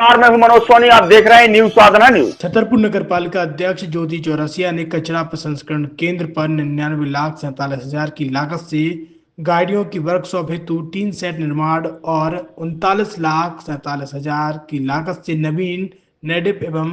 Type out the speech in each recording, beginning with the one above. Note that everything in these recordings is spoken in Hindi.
मैं हूं मनोज सोनी, आप देख रहे हैं न्यूज साधना न्यूज। छतरपुर नगर पालिका अध्यक्ष ज्योति चौरसिया ने कचरा प्रसंस्करण केंद्र पर 99,47,000 की लागत से गाड़ियों की वर्कशॉप हेतु 3 सेट निर्माण और 39,47,000 की लागत से नवीन नेडिप एवं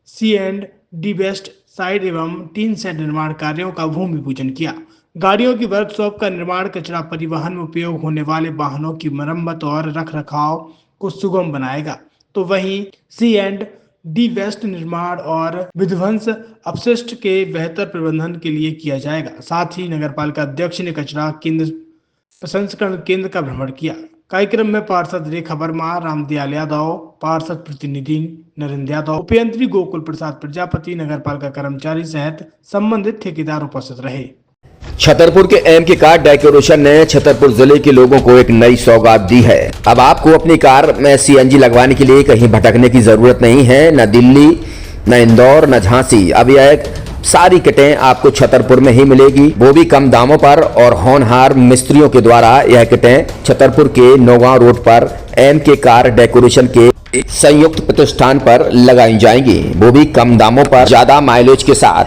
C&D वेस्ट साइड एवं 3 सेट निर्माण कार्यों का भूमि पूजन किया। गाड़ियों की वर्कशॉप का निर्माण कचरा परिवहन में उपयोग होने वाले वाहनों की मरम्मत और रखरखाव को सुगम बनाएगा, तो वहीं C&D वेस्ट निर्माण और विध्वंस अपशिष्ट के बेहतर प्रबंधन के लिए किया जाएगा। साथ ही नगरपालिका अध्यक्ष ने कचरा केंद्र प्रसंस्करण केंद्र का भ्रमण किया। कार्यक्रम में पार्षद रेखा वर्मा, रामदयाल यादव, पार्षद प्रतिनिधि नरेंद्र यादव, उपयंत्री गोकुल प्रसाद प्रजापति, नगरपालिका कर्मचारी सहित संबंधित ठेकेदार उपस्थित रहे। छतरपुर के एमके कार डेकोरेशन ने छतरपुर जिले के लोगों को एक नई सौगात दी है। अब आपको अपनी कार में CNG लगवाने के लिए कहीं भटकने की जरूरत नहीं है, न दिल्ली, न इंदौर, न झांसी। अब यह सारी किटें आपको छतरपुर में ही मिलेगी, वो भी कम दामों पर और होनहार मिस्त्रियों के द्वारा। यह किटें छतरपुर के नौगांव रोड पर एमके कार डेकोरेशन के संयुक्त प्रतिष्ठान पर लगाई जाएंगी, वो भी कम दामों पर, ज्यादा माइलेज के साथ।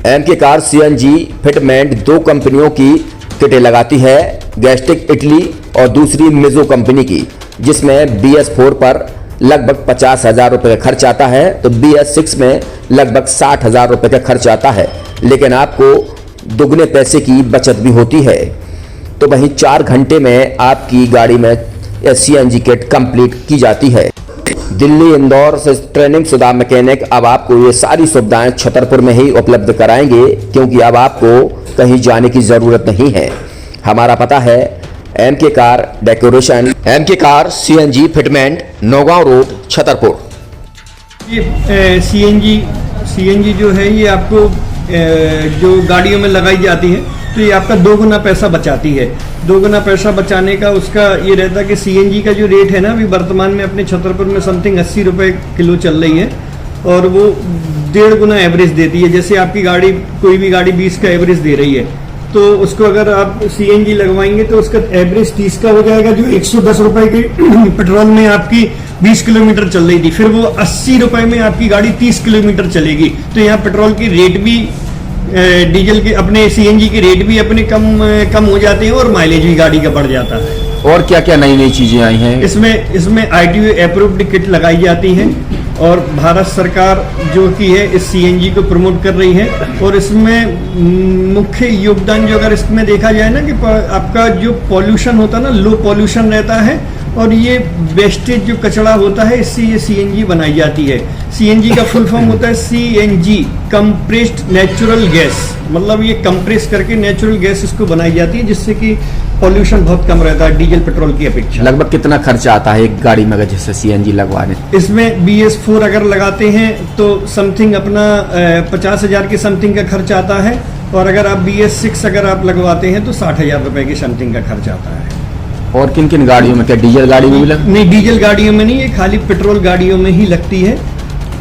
एमके कार CNG फिटमेंट 2 कंपनियों की किटें लगाती है, गैस्टिक इटली और दूसरी मिजो कंपनी की, जिसमें BS4 पर लगभग 50,000 रुपये का खर्च आता है, तो BS6 में लगभग 60,000 रुपये का खर्च आता है, लेकिन आपको दुगने पैसे की बचत भी होती है। तो वहीं 4 घंटे में आपकी गाड़ी में CNG किट कंप्लीट की जाती है। दिल्ली, इंदौर से ट्रेनिंग शुदा मैकेनिक अब आपको ये सारी सुविधाएं छतरपुर में ही उपलब्ध कराएंगे, क्योंकि अब आपको कहीं जाने की जरूरत नहीं है। हमारा पता है MK car decoration, MK car CNG fitment, Naugaon road, Chhatarpur. ये CNG जो है ये आपको जो गाड़ियों में लगाई जाती है, तो ये आपका 2 गुना पैसा बचाती है। 2 गुना पैसा बचाने का उसका ये रहता है कि CNG का जो रेट है ना, अभी वर्तमान में अपने छतरपुर में समथिंग 80 रुपये किलो चल रही है, और वो 1.5 गुना एवरेज देती है। जैसे आपकी गाड़ी, कोई भी गाड़ी 20 का एवरेज दे रही है, तो उसको अगर आप CNG लगवाएंगे तो उसका एवरेज 30 का हो जाएगा, जो 110 रुपये की पेट्रोल में आपकी 20 किलोमीटर चल रही थी, फिर वो 80 रुपये में आपकी गाड़ी 30 किलोमीटर चलेगी। तो यहाँ पेट्रोल की रेट भी, डीजल के, अपने CNG के रेट भी अपने कम हो जाते हैं और माइलेज भी गाड़ी का बढ़ जाता है। और क्या क्या नई नई चीजें आई हैं? इसमें ITO अप्रूव्ड किट लगाई जाती हैं, और भारत सरकार जो कि है इस CNG को प्रमोट कर रही है। और इसमें मुख्य योगदान जो अगर इसमें देखा जाए ना, कि आपका जो पॉल्यूशन होता है ना, लो पॉल्यूशन रहता है, और ये वेस्टेज जो कचरा होता है, इससे ये CNG बनाई जाती है। CNG का फुल फॉर्म होता है CNG, कंप्रेस्ड नेचुरल गैस, मतलब ये कंप्रेस करके नेचुरल गैस इसको बनाई जाती है, जिससे कि पॉल्यूशन बहुत कम रहता है डीजल पेट्रोल की अपेक्षा। लगभग कितना खर्चा आता है एक गाड़ी में जैसे CNG लगवाने? इसमें BS4 अगर लगाते हैं तो समथिंग अपना 50,000 के समथिंग का खर्च आता है, और अगर आप BS6 अगर आप लगवाते हैं तो 60,000 रुपए की समथिंग का खर्च आता है। और किन किन गाड़ियों में? क्या डीजल गाड़ी में भी नहीं, डीजल गाड़ियों में नहीं, ये खाली पेट्रोल गाड़ियों में ही लगती है।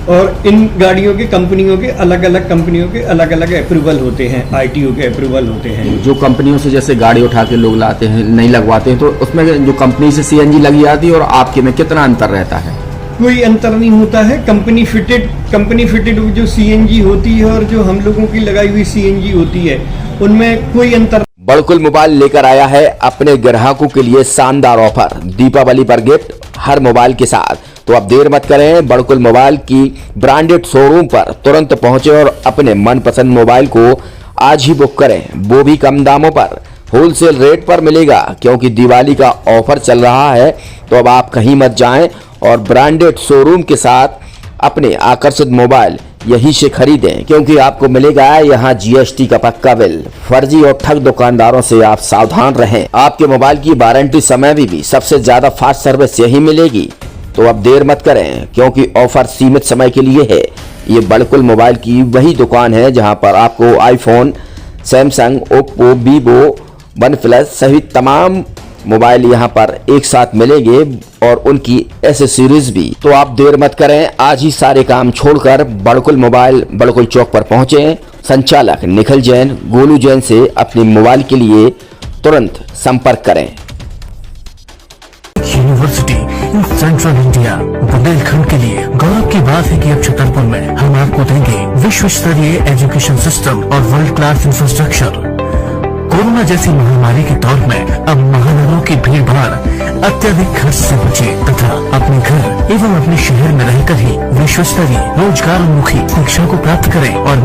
और इन गाड़ियों के कंपनियों के अलग अलग अप्रूवल होते हैं, ITO के अप्रूवल होते हैं। जो कंपनियों से जैसे गाड़ी उठा के लोग लाते हैं, नहीं लगवाते हैं, तो उसमें जो कंपनी से CNG लगी जाती है और आपके में कितना अंतर रहता है? कोई अंतर नहीं होता है। कंपनी फिटेड जो CNG होती है और जो हम लोगों की लगाई हुई CNG होती है, उनमें कोई अंतर। बड़कुल मोबाइल लेकर आया है अपने ग्राहकों के लिए शानदार ऑफर, दीपावली पर गिफ्ट हर मोबाइल के साथ। तो अब देर मत करें, बड़कुल मोबाइल की ब्रांडेड शोरूम पर तुरंत पहुंचे और अपने मनपसंद मोबाइल को आज ही बुक करें, वो भी कम दामों पर, होलसेल रेट पर मिलेगा, क्योंकि दिवाली का ऑफर चल रहा है। तो अब आप कहीं मत जाएं और ब्रांडेड शोरूम के साथ अपने आकर्षित मोबाइल यहीं से खरीदें, क्योंकि आपको मिलेगा यहाँ GST का पक्का बिल। फर्जी और ठग दुकानदारों से आप सावधान रहें। आपके मोबाइल की वारंटी समय में भी सबसे ज्यादा फास्ट सर्विस यही मिलेगी। तो अब देर मत करें, क्योंकि ऑफर सीमित समय के लिए है। ये बड़कुल मोबाइल की वही दुकान है जहां पर आपको iPhone, Samsung, Oppo, Vivo, OnePlus सहित तमाम मोबाइल यहां पर एक साथ मिलेंगे, और उनकी एसेसरीज भी। तो आप देर मत करें, आज ही सारे काम छोड़कर बड़कुल मोबाइल बड़कुल चौक पर पहुंचे। संचालक निखिल जैन, गोलू जैन से अपने मोबाइल के लिए तुरंत संपर्क करें। University in central India Bundelkhand के लिए गौरव की बात है कि अब छतरपुर में हम आपको देंगे विश्व स्तरीय एजुकेशन सिस्टम और वर्ल्ड क्लास इंफ्रास्ट्रक्चर। कोरोना जैसी महामारी के दौर में अब महानगरों की भीड़ भाड़ अत्यधिक खर्च से बचे तथा अपने घर एवं अपने शहर में रहकर ही विश्व स्तरीय रोजगार उन्मुखी शिक्षा को प्राप्त करें और